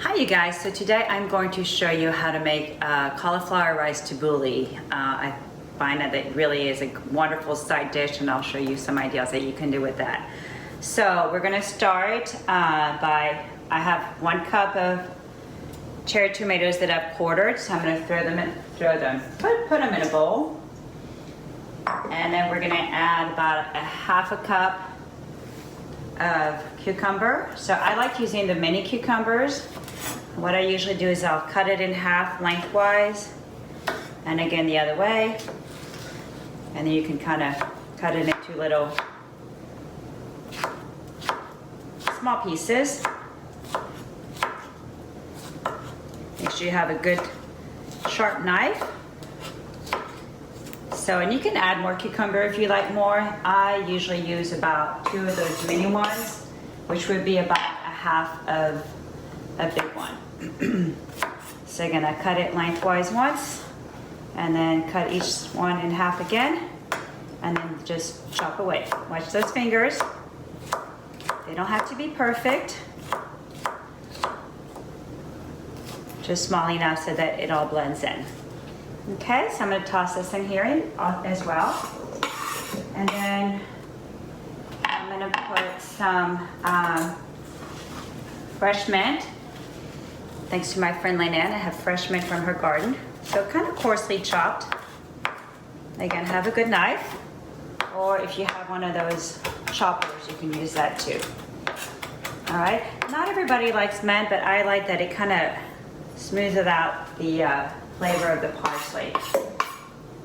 Hi you guys, so today I'm going to show you how to make cauliflower rice taboule. I find that it really is a wonderful side dish, and I'll show you some ideas that you can do with that. So we're going to start I have 1 cup of cherry tomatoes that I've quartered, so I'm going to put them in a bowl. And then we're going to add about a half a cup of cucumber. So I like using the mini cucumbers. What I usually do is I'll cut it in half lengthwise, and again the other way, and then you can kind of cut it into little small pieces. Make sure you have a good sharp knife. So, and you can add more cucumber if you like more. I usually use about 2 of those mini ones, which would be about a half of a big one. So I'm gonna cut it lengthwise once, and then cut each one in half again, and then just chop away. Watch those fingers. They don't have to be perfect. Just small enough so that it all blends in. Okay, so I'm going to toss this in here as well. And then I'm going to put some fresh mint. Thanks to my friend Lynanne, I have fresh mint from her garden. So kind of coarsely chopped. Again, have a good knife. Or if you have one of those choppers, you can use that too. All right, not everybody likes mint, but I like that it kind of smooths out the flavor of the parsley.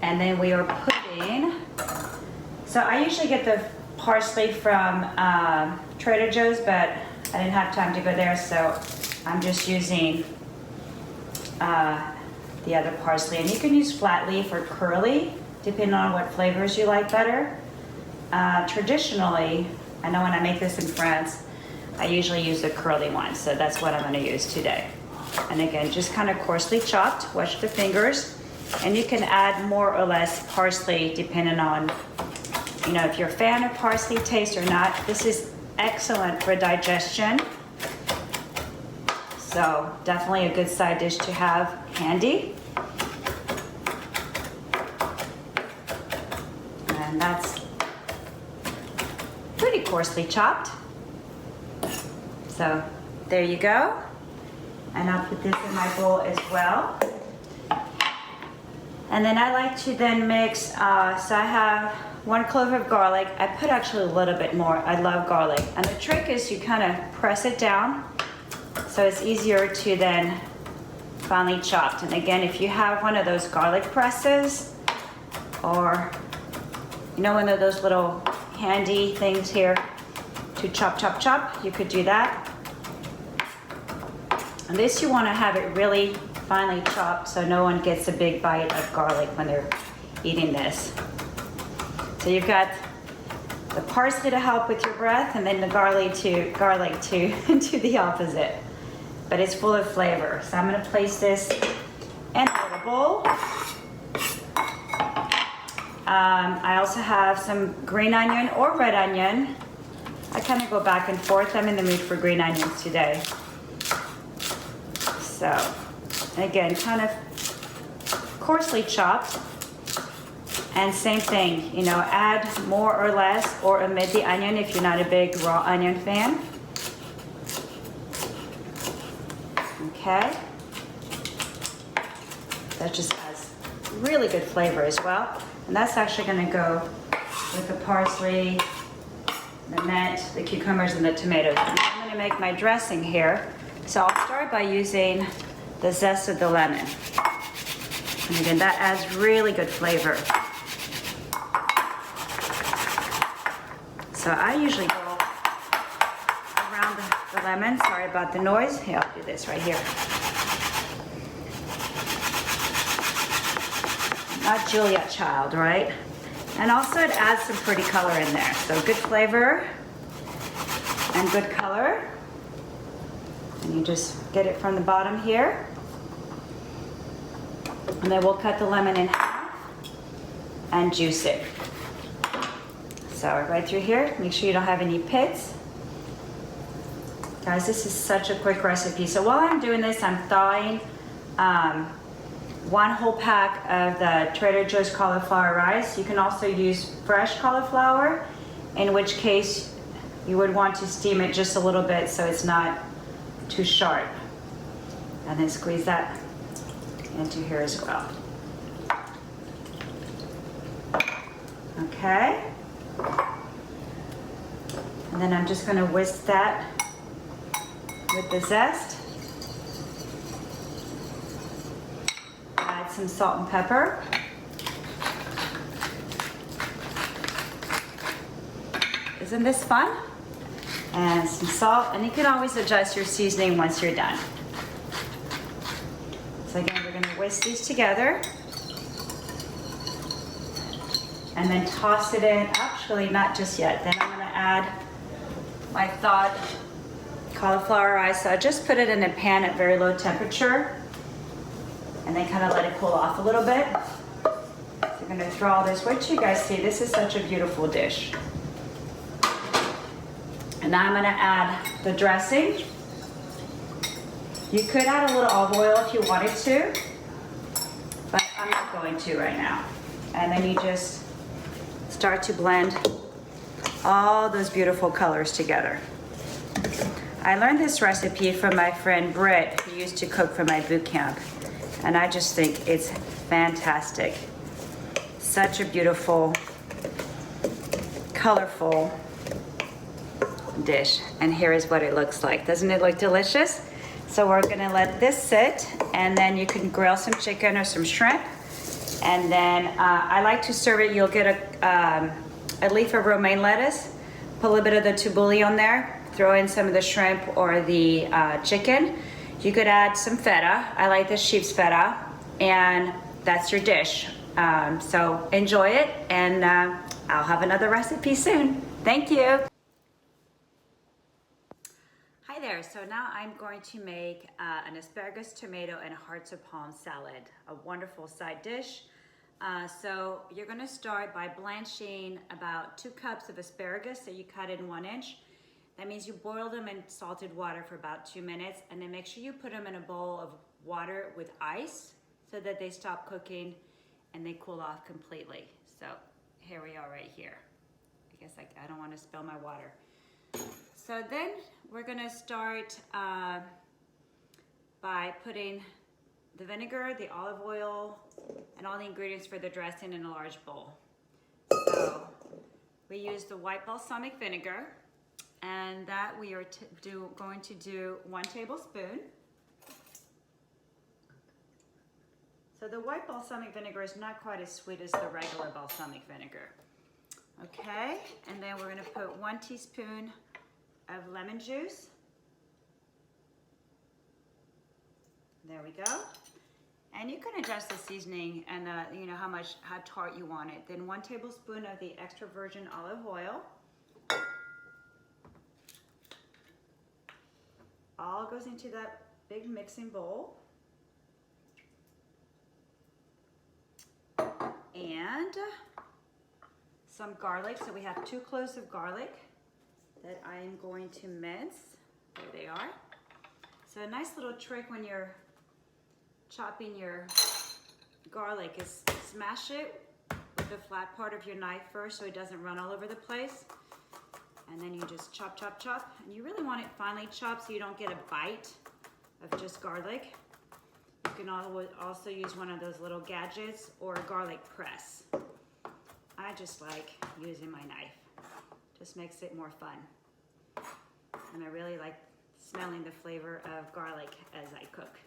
And then we are putting, so I usually get the parsley from Trader Joe's, but I didn't have time to go there, so I'm just using the other parsley. And you can use flat leaf or curly, depending on what flavors you like better. Traditionally, I know when I make this in France, I usually use the curly one, so that's what I'm going to use today. And again, just kind of coarsely chopped. Watch the fingers. And you can add more or less parsley depending on, you know, if you're a fan of parsley taste or not. This is excellent for digestion. So definitely a good side dish to have handy. And that's pretty coarsely chopped. So there you go. And I'll put this in my bowl as well. And then I like to then mix, so I have 1 clove of garlic. I put actually a little bit more. I love garlic. And the trick is you kind of press it down so it's easier to then finely chop. And again, if you have one of those garlic presses, or you know, one of those little handy things here to chop, you could do that. And this, you want to have it really finely chopped so no one gets a big bite of garlic when they're eating this. So you've got the parsley to help with your breath, and then the garlic to do the opposite. But it's full of flavor. So I'm going to place this in a little bowl. I also have some green onion or red onion. I kind of go back and forth. I'm in the mood for green onions today. So, again, kind of coarsely chopped. And same thing, you know, add more or less or omit the onion if you're not a big raw onion fan. Okay. That just has really good flavor as well. And that's actually going to go with the parsley, the mint, the cucumbers, and the tomatoes. And I'm going to make my dressing here. So I'll start by using the zest of the lemon. And again, that adds really good flavor. So I usually go around the lemon. Sorry about the noise. Here, I'll do this right here. Not Julia Child, right? And also it adds some pretty color in there. So good flavor and good color. And you just get it from the bottom here. And then we'll cut the lemon in half and juice it. So right through here, make sure you don't have any pits. Guys, this is such a quick recipe. So while I'm doing this, I'm thawing 1 whole pack of the Trader Joe's cauliflower rice. You can also use fresh cauliflower, in which case you would want to steam it just a little bit so it's not too sharp. And then squeeze that into here as well. Okay. And then I'm just going to whisk that with the zest. Add some salt and pepper. Isn't this fun? And some salt, and you can always adjust your seasoning once you're done. So again, we're gonna whisk these together and then toss it in. Actually, not just yet. Then I'm gonna add my thawed cauliflower rice. So I just put it in a pan at very low temperature and then kind of let it cool off a little bit. So I'm gonna throw all this. Wait till you guys see, this is such a beautiful dish. And now I'm gonna add the dressing. You could add a little olive oil if you wanted to, but I'm not going to right now. And then you just start to blend all those beautiful colors together. I learned this recipe from my friend Britt, who used to cook for my boot camp. And I just think it's fantastic. Such a beautiful, colorful dish. And here is what it looks like. Doesn't it look delicious? So we're gonna let this sit, and then you can grill some chicken or some shrimp. And then I like to serve it. You'll get a leaf of romaine lettuce, put a little bit of the taboule on there, throw in some of the shrimp or the chicken. You could add some feta. I like the sheep's feta, and that's your dish. So enjoy it, and I'll have another recipe soon. Thank you. Hi there, so now I'm going to make an asparagus, tomato, and hearts of palm salad, a wonderful side dish. So you're gonna start by blanching about 2 cups of asparagus that you cut in 1 inch. That means you boil them in salted water for about 2 minutes, and then make sure you put them in a bowl of water with ice so that they stop cooking and they cool off completely. So here we are right here. I guess I don't wanna spill my water. So then we're gonna start by putting the vinegar, the olive oil, and all the ingredients for the dressing in a large bowl. So we use the white balsamic vinegar, and that we are going to do 1 tablespoon. So the white balsamic vinegar is not quite as sweet as the regular balsamic vinegar. Okay, and then we're gonna put 1 teaspoon of lemon juice. There we go. And you can adjust the seasoning and you know how tart you want it. Then 1 tablespoon of the extra virgin olive oil. All goes into that big mixing bowl. And some garlic. So we have 2 cloves of garlic that I am going to mince. There they are. So a nice little trick when you're chopping your garlic is smash it with the flat part of your knife first so it doesn't run all over the place. And then you just chop, chop, chop. And you really want it finely chopped so you don't get a bite of just garlic. You can also use one of those little gadgets or a garlic press. I just like using my knife. Just makes it more fun. And I really like smelling the flavor of garlic as I cook.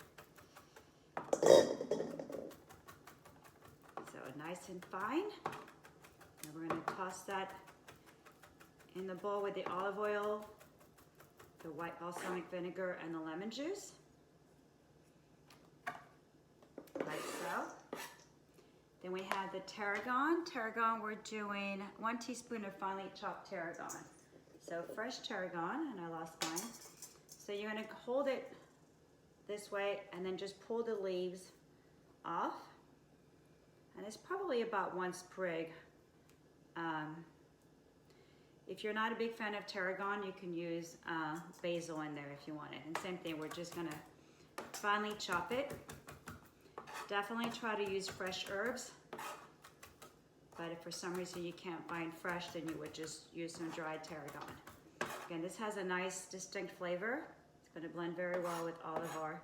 So nice and fine. And we're gonna toss that in the bowl with the olive oil, the white balsamic vinegar, and the lemon juice. Like so. Then we have the tarragon. Tarragon, we're doing 1 teaspoon of finely chopped tarragon. So fresh tarragon, and I lost mine. So you're gonna hold it this way and then just pull the leaves off. And it's probably about 1 sprig. If you're not a big fan of tarragon, you can use basil in there if you want it. And same thing, we're just gonna finely chop it. Definitely try to use fresh herbs. But if for some reason you can't find fresh, then you would just use some dried tarragon. Again, this has a nice distinct flavor. It's gonna blend very well with all of our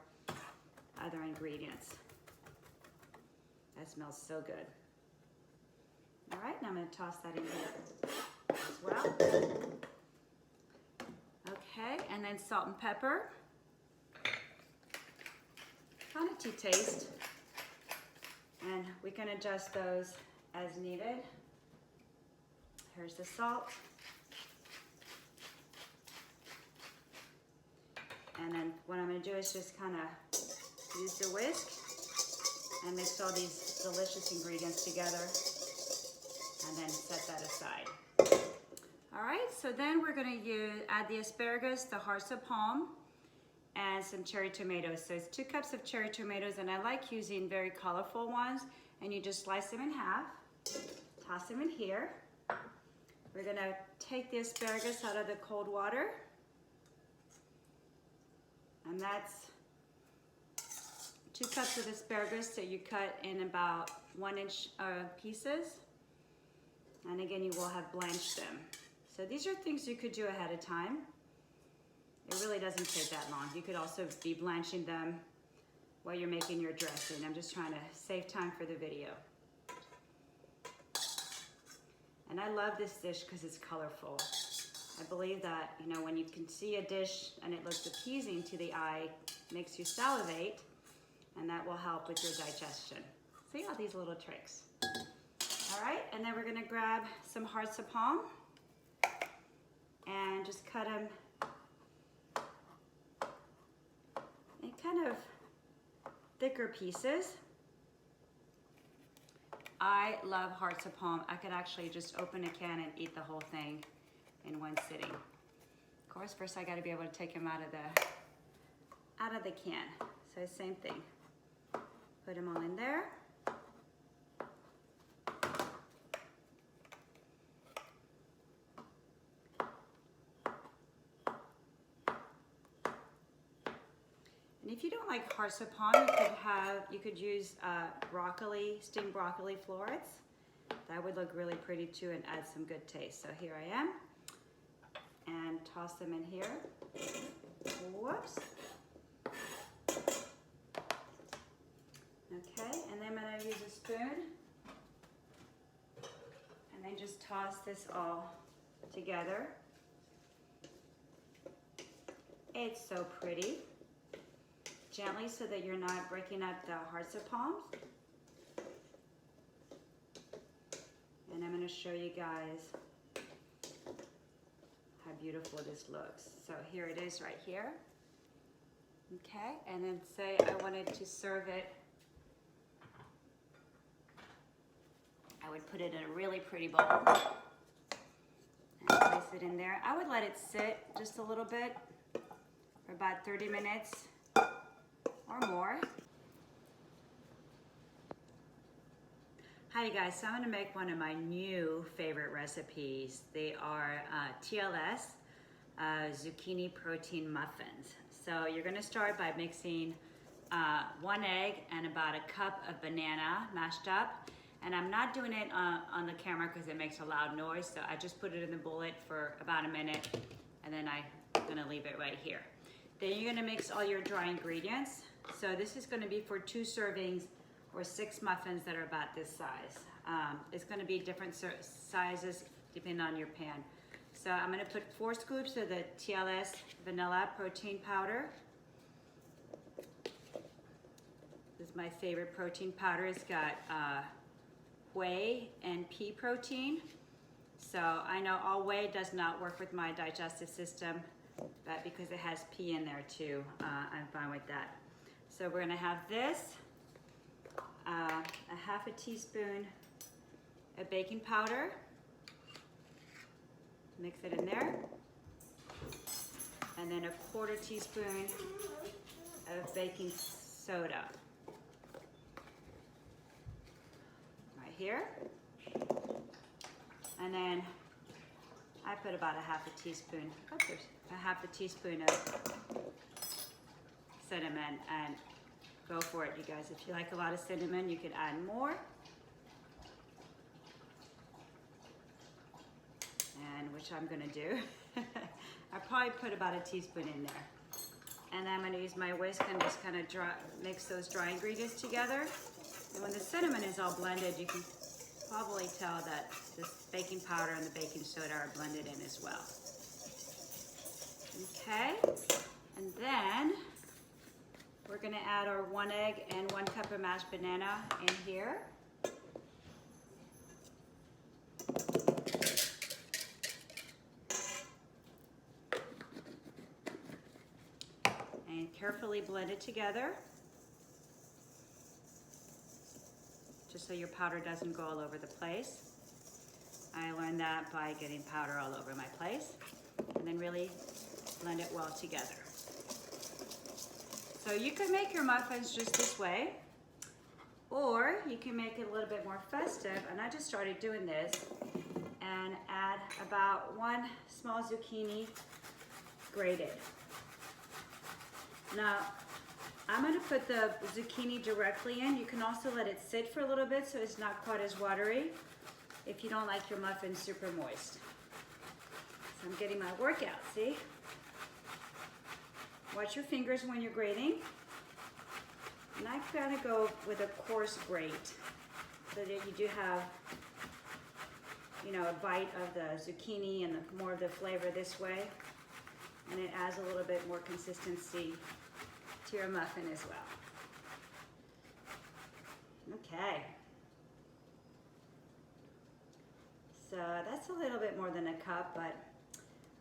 other ingredients. That smells so good. All right, now I'm gonna toss that in here as well. Okay, and then salt and pepper. Kind of to taste. And we can adjust those as needed. Here's the salt. And then what I'm gonna do is just kind of use the whisk and mix all these delicious ingredients together and then set that aside. All right, so then we're gonna add the asparagus, the hearts of palm, and some cherry tomatoes. So it's 2 cups of cherry tomatoes, and I like using very colorful ones, and you just slice them in half, toss them in here. We're gonna take the asparagus out of the cold water, and that's 2 cups of asparagus that you cut in about 1-inch pieces. And again, you will have blanched them. So these are things you could do ahead of time. It really doesn't take that long. You could also be blanching them while you're making your dressing. I'm just trying to save time for the video. And I love this dish because it's colorful. I believe that, you know, when you can see a dish and it looks appeasing to the eye, it makes you salivate, and that will help with your digestion. See all these little tricks. All right, and then we're gonna grab some hearts of palm and just cut them in kind of thicker pieces. I love hearts of palm. I could actually just open a can and eat the whole thing in one sitting. Of course, first I gotta be able to take them out of the can. So same thing. Put them all in there. And if you don't like hearts of palm, you could use broccoli, steamed broccoli florets. That would look really pretty too and add some good taste. So here I am, and toss them in here. Whoops. Okay, and then I'm gonna use a spoon and then just toss this all together. It's so pretty. Gently so that you're not breaking up the hearts of palms. And I'm gonna show you guys how beautiful this looks. So here it is right here. Okay, and then say I wanted to serve it. I would put it in a really pretty bowl and place it in there. I would let it sit just a little bit for about 30 minutes or more. Hi you guys, so I'm gonna make one of my new favorite recipes. They are TLS zucchini protein muffins. So you're gonna start by mixing 1 egg and about a cup of banana mashed up. And I'm not doing it on the camera because it makes a loud noise, so I just put it in the bullet for about a minute, and then I'm gonna leave it right here. Then you're gonna mix all your dry ingredients. So this is gonna be for 2 servings or 6 muffins that are about this size. It's gonna be different sizes depending on your pan. So I'm gonna put 4 scoops of the TLS vanilla protein powder. This is my favorite protein powder. It's got whey and pea protein. So I know all whey does not work with my digestive system, but because it has pea in there too, I'm fine with that. So we're gonna have this, a 1/2 teaspoon of baking powder. Mix it in there. And then a 1/4 teaspoon of baking soda. Right here. And then I put about a half a teaspoon, there's a half a teaspoon of cinnamon, and go for it, you guys. If you like a lot of cinnamon, you can add more. And which I'm gonna do. I probably put about a teaspoon in there. And I'm gonna use my whisk and just kind of mix those dry ingredients together. And when the cinnamon is all blended, you can probably tell that the baking powder and the baking soda are blended in as well. Okay, and then we're gonna add our 1 egg and 1 cup of mashed banana in here. And carefully blend it together, just so your powder doesn't go all over the place. I learned that by getting powder all over my place. And then really blend it well together. So you can make your muffins just this way, or you can make it a little bit more festive. And I just started doing this, and add about 1 small zucchini grated. Now, I'm gonna put the zucchini directly in. You can also let it sit for a little bit so it's not quite as watery if you don't like your muffins super moist. So I'm getting my workout, see? Watch your fingers when you're grating. And I kind of go with a coarse grate so that you do have, you know, a bite of the zucchini and more of the flavor this way. And it adds a little bit more consistency to your muffin as well. Okay. So that's a little bit more than a cup, but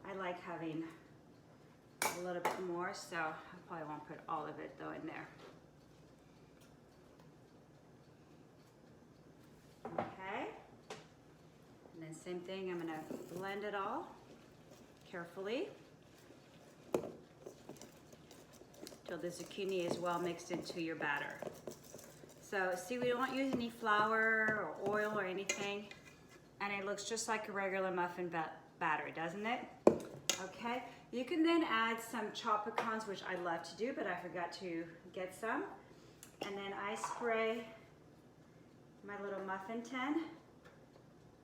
I like having a little bit more, so I probably won't put all of it though in there. Okay. And then same thing, I'm gonna blend it all carefully till the zucchini is well mixed into your batter. So see, we don't use any flour or oil or anything, and it looks just like a regular muffin batter, doesn't it? Okay, you can then add some chopped pecans, which I love to do, but I forgot to get some. And then I spray my little muffin tin.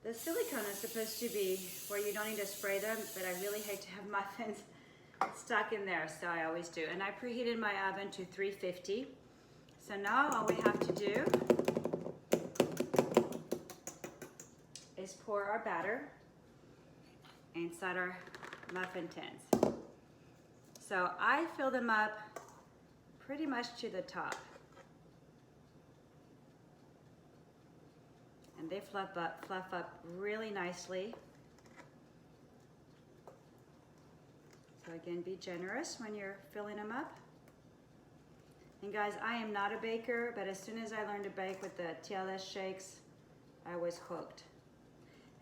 The silicone is supposed to be where you don't need to spray them, but I really hate to have muffins stuck in there, so I always do. And I preheated my oven to 350. So now all we have to do is pour our batter inside our muffin tins. So I fill them up pretty much to the top. And they fluff up really nicely. So again, be generous when you're filling them up. And guys, I am not a baker, but as soon as I learned to bake with the TLS shakes, I was hooked.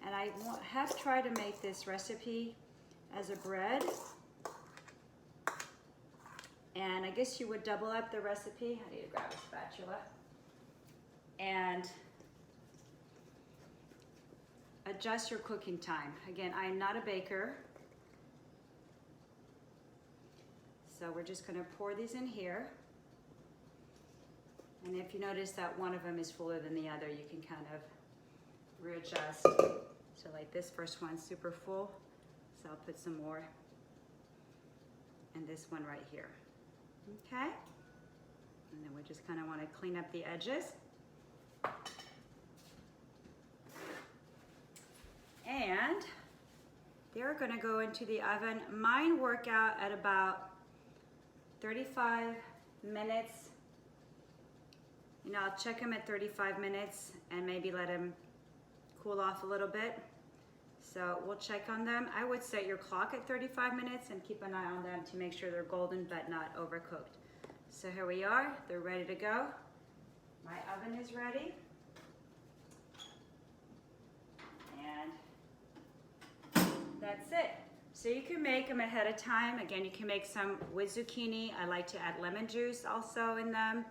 And I have tried to make this recipe as a bread. And I guess you would double up the recipe. I need to grab a spatula. And adjust your cooking time. Again, I am not a baker. So we're just gonna pour these in here. And if you notice that one of them is fuller than the other, you can kind of readjust. So like this first one's super full, so I'll put some more. And this one right here, okay? And then we just kind of want to clean up the edges. And they're gonna go into the oven. Mine work out at about 35 minutes. You know, I'll check them at 35 minutes and maybe let them cool off a little bit. So we'll check on them. I would set your clock at 35 minutes and keep an eye on them to make sure they're golden but not overcooked. So here we are, they're ready to go. My oven is ready. And that's it. So you can make them ahead of time. Again, you can make some with zucchini. I like to add lemon juice also in them.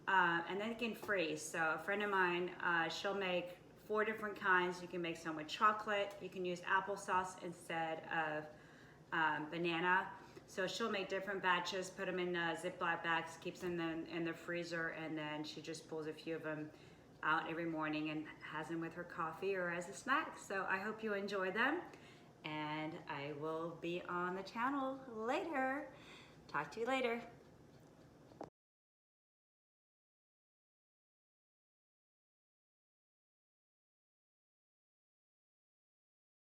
And then you can freeze. So a friend of mine, she'll make 4 different kinds. You can make some with chocolate. You can use applesauce instead of banana. So she'll make different batches, put them in Ziploc bags, keeps them in the freezer, and then she just pulls a few of them out every morning and has them with her coffee or as a snack. So I hope you enjoy them, and I will be on the channel later. Talk to you later.